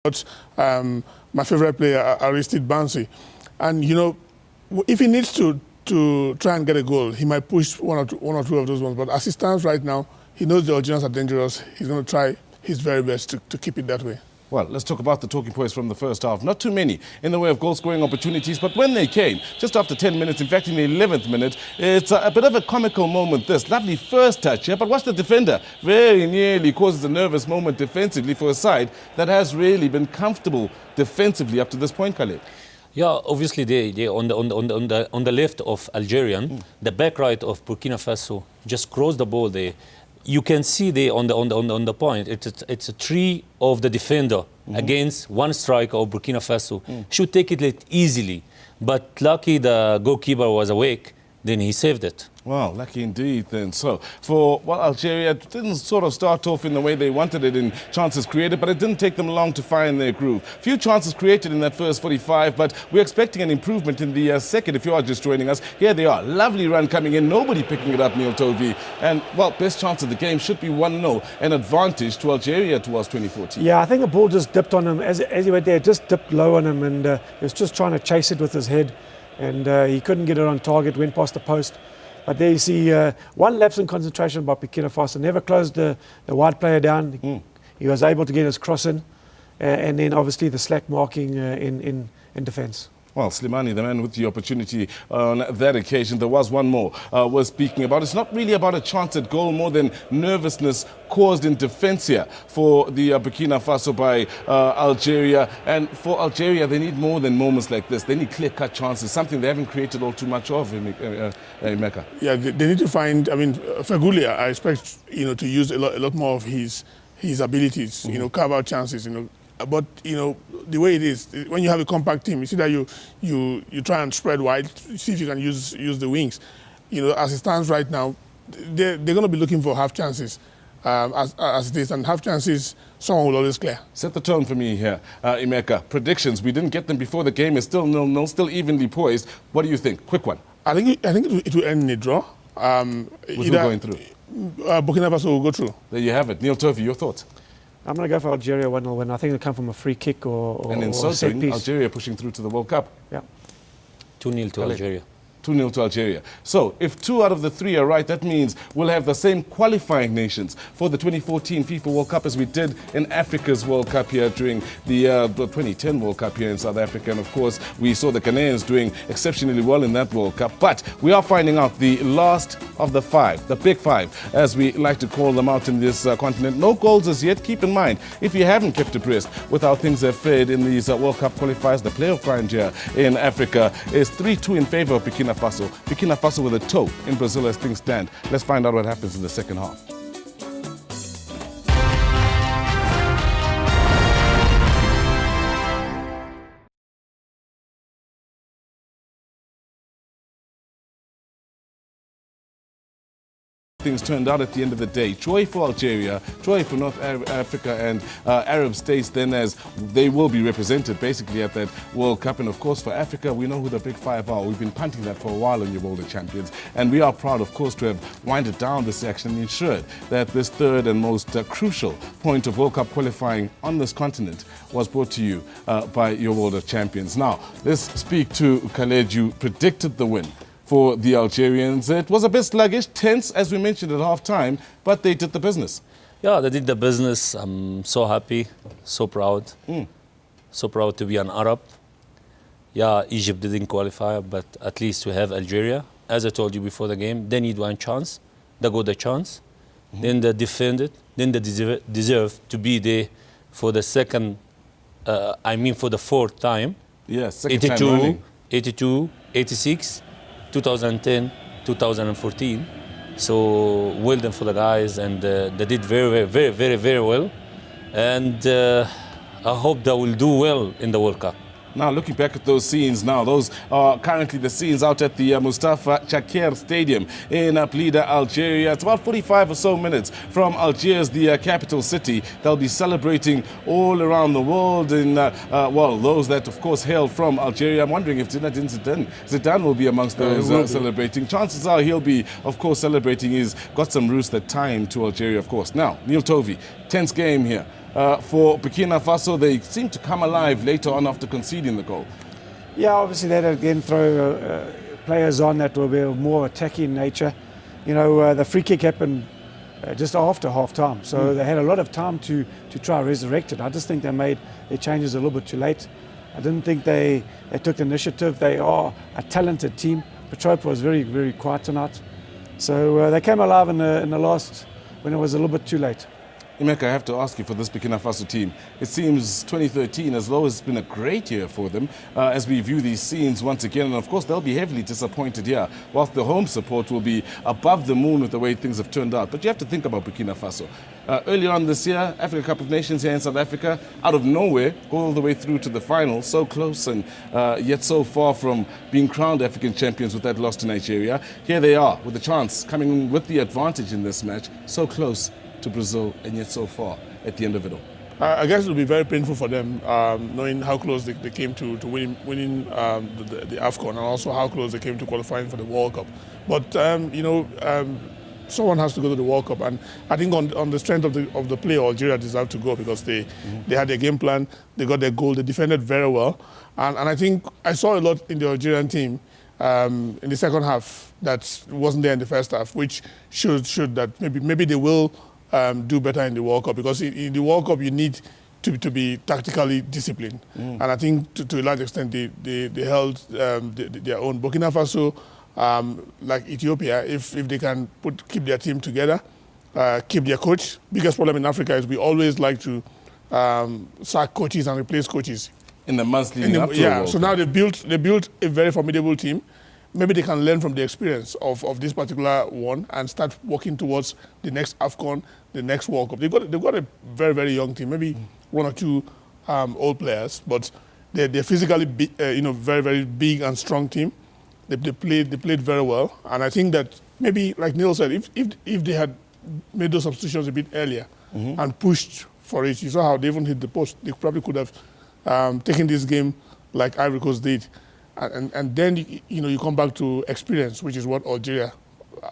But my favorite player, Aristide Bansi. And, you know, if he needs to try and get a goal, he might push one or two of those ones. But as it stands right now, he knows the Algerians are dangerous. He's going to try his very best to keep it that way. Well, let's talk about the talking points from the first half. Not too many in the way of goal-scoring opportunities, but when they came, just after 10 minutes, in fact, in the 11th minute, it's a bit of a comical moment, this. Lovely first touch here, but watch the defender. Very nearly causes a nervous moment defensively for a side that has really been comfortable defensively up to this point, Khaled. Yeah, obviously they on the left of Algerian, the back right of Burkina Faso just crossed the ball there. You can see there on the point, it's a tree of the defender against one striker of Burkina Faso. Should take it easily, but lucky the goalkeeper was awake, then he saved it. Wow, lucky indeed then. So, Algeria didn't sort of start off in the way they wanted it in chances created, but it didn't take them long to find their groove. Few chances created in that first 45, but we're expecting an improvement in the second. If you are just joining us, here they are. Lovely run coming in, nobody picking it up, Neil Tovi. And, well, best chance of the game should be 1-0, an advantage to Algeria towards 2014. Yeah, I think the ball just dipped on him. As he went there, it just dipped low on him, and he was just trying to chase it with his head, and he couldn't get it on target, went past the post. But there you see one lapse in concentration by Burkina Faso. Never closed the wide player down. He was able to get his cross in. And then obviously the slack marking in defence. Well, Slimani, the man with the opportunity on that occasion, there was one more we're speaking about. It's not really about a chance at goal, more than nervousness caused in defence here for the Burkina Faso by Algeria. And for Algeria, they need more than moments like this. They need clear-cut chances, something they haven't created all too much of in Mecca. Yeah, they need to find, I mean, Fegoulia, I expect, you know, to use a lot more of his abilities, you know, carve out chances, you know. But, you know, the way it is, when you have a compact team, you see that you try and spread wide, see if you can use the wings. You know, as it stands right now, they're going to be looking for half chances as it is, and half chances, someone will always clear. Set the tone for me here, Emeka. Predictions, we didn't get them before the game. It's still 0-0, still evenly poised. What do you think? Quick one. I think it will end in a draw. With who going through? Burkina Faso will go through. There you have it. Neil Tofi, your thoughts? I'm going to go for Algeria 1-0 win. I think it'll come from a free kick or and in so set piece. Algeria pushing through to the World Cup. Yeah. 2-0 to Algeria. 2-0 to Algeria. So, if 2 out of the 3 are right, that means we'll have the same qualifying nations for the 2014 FIFA World Cup as we did in Africa's World Cup here during the 2010 World Cup here in South Africa. And of course, we saw the Ghanaians doing exceptionally well in that World Cup. But we are finding out the last of the 5, the big 5, as we like to call them out in this continent. No goals as yet. Keep in mind, if you haven't kept abreast with how things have fared in these World Cup qualifiers, the playoff round here in Africa is 3-2 in favour of Burkina Faso. Burkina Faso with a toe in Brazil as things stand. Let's find out what happens in the second half. Things turned out at the end of the day. Joy for Algeria, joy for North Africa and Arab states then, as they will be represented basically at that World Cup. And of course for Africa, we know who the big 5 are. We've been punting that for a while on your World Champions. And we are proud, of course, to have winded down this action and ensured that this third and most crucial point of World Cup qualifying on this continent was brought to you by your World Champions. Now, let's speak to Khaled. You predicted the win for the Algerians. It was a bit sluggish, tense, as we mentioned at half-time, but they did the business. Yeah, they did the business. I'm so happy, so proud. So proud to be an Arab. Yeah, Egypt didn't qualify, but at least we have Algeria. As I told you before the game, they need one chance. They got the chance. Then they defend it. Then they deserve to be there for the second, for the 4th time. Yes, second time running. 82, 86. 2010, 2014. So well done for the guys, and they did very well. And I hope they will do well in the World Cup. Now, looking back at those scenes now, those are currently the scenes out at the Mustafa Chakir Stadium in Blida, Algeria. It's about 45 or so minutes from Algiers, the capital city. They'll be celebrating all around the world in, those that, of course, hail from Algeria. I'm wondering if Zidane will be amongst those celebrating. Chances are he'll be, of course, celebrating. He's got some roots that tie him to Algeria, of course. Now, Neil Tovi, tense game here. for Burkina Faso. They seemed to come alive later on after conceding the goal. Yeah, obviously they had again throw players on that will be more attacking in nature. You know, the free kick happened just after half time, so they had a lot of time to try resurrect it. I just think they made their changes a little bit too late. I didn't think they took the initiative. They are a talented team. Petropa was very, very quiet tonight. So they came alive in the last, when it was a little bit too late. Emeka, I have to ask you for this Burkina Faso team. It seems 2013, as though it's been a great year for them as we view these scenes once again. And of course, they'll be heavily disappointed here, whilst the home support will be above the moon with the way things have turned out. But you have to think about Burkina Faso. Earlier on this year, Africa Cup of Nations here in South Africa, out of nowhere, go all the way through to the final, so close and yet so far from being crowned African champions with that loss to Nigeria. Here they are with a chance, coming with the advantage in this match, so close to Brazil and yet so far at the end of it all. I guess it will be very painful for them, knowing how close they came to winning the AFCON, and also how close they came to qualifying for the World Cup. But someone has to go to the World Cup, and I think on the strength of the play, Algeria deserved to go because they had their game plan, they got their goal, they defended very well, and I think I saw a lot in the Algerian team in the second half that wasn't there in the first half, which should that maybe they will do better in the World Cup, because in the World Cup you need to be tactically disciplined, and I think to a large extent they held their own. Burkina Faso, like Ethiopia, if they can keep their team together, keep their coach. Biggest problem in Africa is we always like to sack coaches and replace coaches. In the months leading up to the World so Cup. now they built a very formidable team. Maybe they can learn from the experience of this particular one and start working towards the next AFCON, the next World Cup. They've got a very, very young team, maybe one or two old players, but they're physically very, very big and strong team. They played very well, and I think that maybe, like Neil said, if they had made those substitutions a bit earlier and pushed for it, you saw how they even hit the post. They probably could have taken this game like Ivory Coast did. And then you come back to experience, which is what Algeria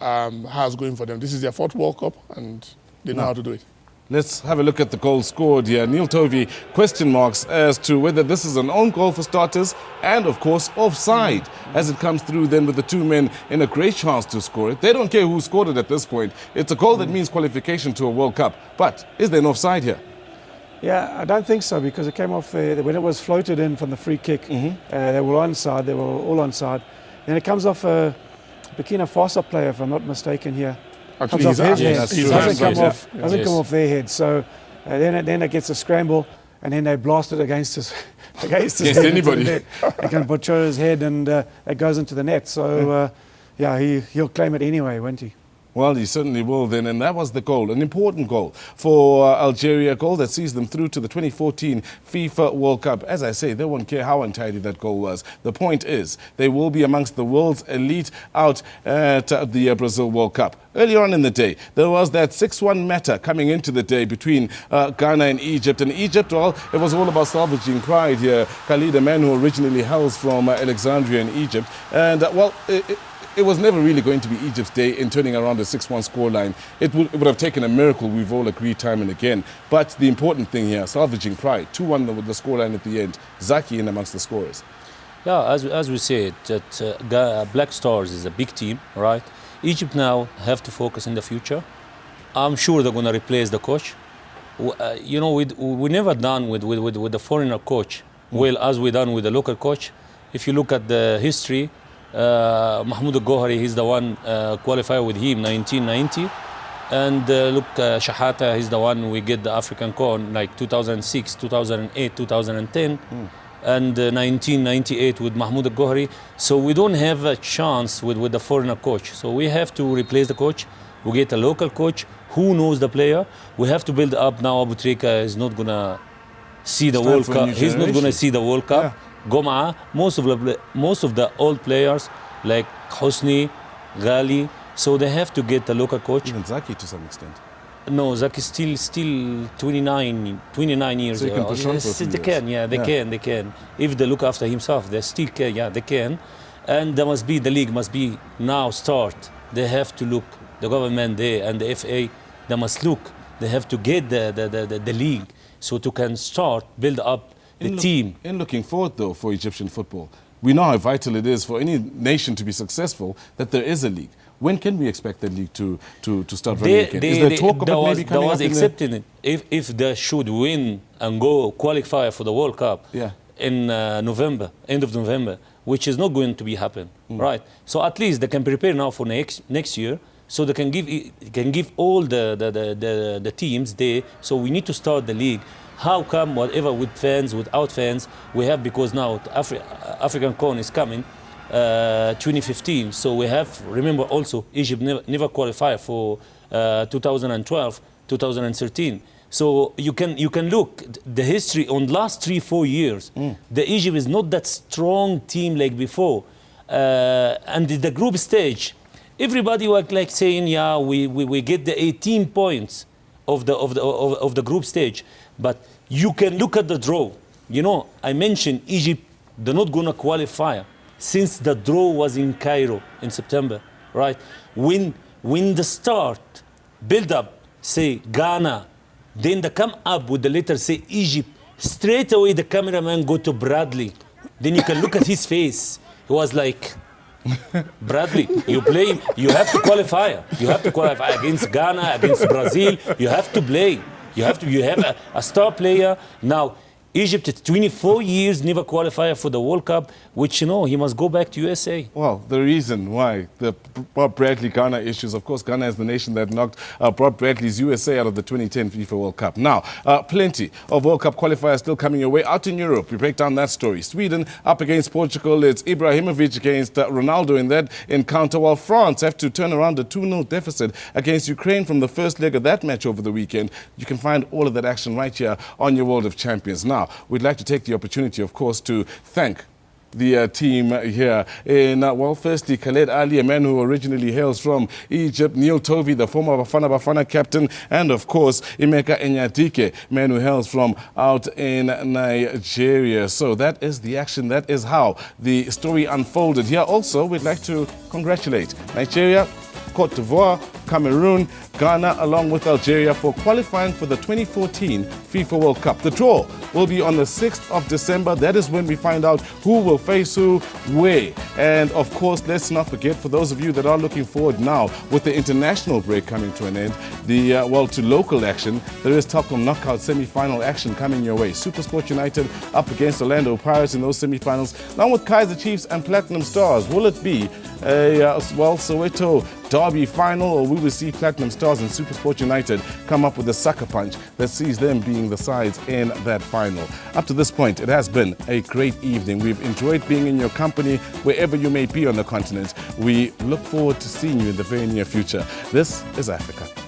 has going for them. This is their fourth World Cup, and they know how to do it. Let's have a look at the goal scored here. Neil Tovey, question marks as to whether this is an own goal for starters and, of course, offside as it comes through then with the two men in a great chance to score it. They don't care who scored it at this point. It's a goal that means qualification to a World Cup. But is there an offside here? Yeah, I don't think so, because it came off when it was floated in from the free kick. They were onside. They were all onside. Then it comes off a Burkina Faso player, if I'm not mistaken here. Actually, comes off his head. that's It true. doesn't come off their head. So then it gets a scramble, and then they blast it against his head into anybody. the net. They can butcher his head, and it goes into the net. So he'll claim it anyway, won't he? Well, he certainly will then, and that was the goal, an important goal for Algeria, a goal that sees them through to the 2014 FIFA World Cup. As I say, they won't care how untidy that goal was. The point is, they will be amongst the world's elite out at the Brazil World Cup. Earlier on in the day, there was that 6-1 matter coming into the day between Ghana and Egypt. And Egypt, well, it was all about salvaging pride here. Khalid, a man who originally hails from Alexandria in Egypt. And, it was never really going to be Egypt's day in turning around a 6-1 scoreline. It would have taken a miracle, we've all agreed time and again. But the important thing here, salvaging pride, 2-1 with the scoreline at the end. Zaki in amongst the scorers. Yeah, as we said, that Black Stars is a big team, right? Egypt now have to focus in the future. I'm sure they're going to replace the coach. We never done with the foreigner coach well as we done with the local coach. If you look at the history, Mahmoud Al-Gohari, he's the one qualified with him 1990, and Shahata, he's the one we get the African Corn like 2006, 2008, 2010, and 1998 with Mahmoud Al-Gohari. So we don't have a chance with the foreigner coach. So we have to replace the coach. We get a local coach who knows the player. We have to build up now. Abu Trika is not gonna see the World Cup. He's not gonna see the World Cup. Gom'a, most of the old players like Hosni, Ghali, so they have to get a local coach. Even Zaki to some extent. No, Zaki is still 29 years So he can old. push on for a few years. They can. If they look after himself, they still can, they can. And the league must be now start. They have to look, the government there and the FA, they must look. They have to get the league so to can start build up the team. In looking forward, though, for Egyptian football, we know how vital it is for any nation to be successful that there is a league. When can we expect the league to start running again? Is there talk of it maybe coming up? Accepting it. If they should win and go qualify for the World Cup in November, end of November, which is not going to be happen, right? So at least they can prepare now for next year, so they can give all the teams there. So we need to start the league. How come whatever with fans, without fans, we have, because now the African CON is coming. 2015. So we have, remember also, Egypt never qualified for 2012, 2013. So you can look the history on last 3-4 years. The Egypt is not that strong team like before, and the group stage, everybody was like saying, yeah, we get the 18 points of the group stage, but you can look at the draw. You know, I mentioned Egypt, they're not gonna qualify since the draw was in Cairo in September, right? When the start, build up, say Ghana, then they come up with the letter, say Egypt, straight away the cameraman go to Bradley. Then you can look at his face. He was like, Bradley, you have to qualify. You have to qualify against Ghana, against Brazil. You have to play. You have a star player. Now, Egypt, 24 years, never qualified for the World Cup, which, you know, he must go back to USA. Well, the reason why the Bob Bradley Ghana issues, of course, Ghana is the nation that knocked Bob Bradley's USA out of the 2010 FIFA World Cup. Now, plenty of World Cup qualifiers still coming your way out in Europe. We break down that story. Sweden up against Portugal. It's Ibrahimovic against Ronaldo in that encounter, while France have to turn around a 2-0 deficit against Ukraine from the first leg of that match over the weekend. You can find all of that action right here on your World of Champions. Now, we'd like to take the opportunity, of course, to thank the team here in, well, firstly, Khaled Ali, a man who originally hails from Egypt, Neil Tovey, the former Bafana captain, and, of course, Emeka Enyadike, man who hails from out in Nigeria. So that is the action. That is how the story unfolded here. Also, we'd like to congratulate Nigeria, Cote d'Ivoire, Cameroon, Ghana, along with Algeria for qualifying for the 2014 FIFA World Cup. The draw will be on the 6th of December. That is when we find out who will face who, where. And of course, let's not forget, for those of you that are looking forward now, with the international break coming to an end, to local action, there is Telkom knockout semi-final action coming your way. Super Sport United up against Orlando Pirates in those semi-finals, along with Kaizer Chiefs and Platinum Stars. Will it be a, Soweto derby final, or we will see Platinum Stars and Super Sport United come up with a sucker punch that sees them being the sides in that final? Up to this point, it has been a great evening. We've enjoyed being in your company wherever you may be on the continent. We look forward to seeing you in the very near future. This is Africa.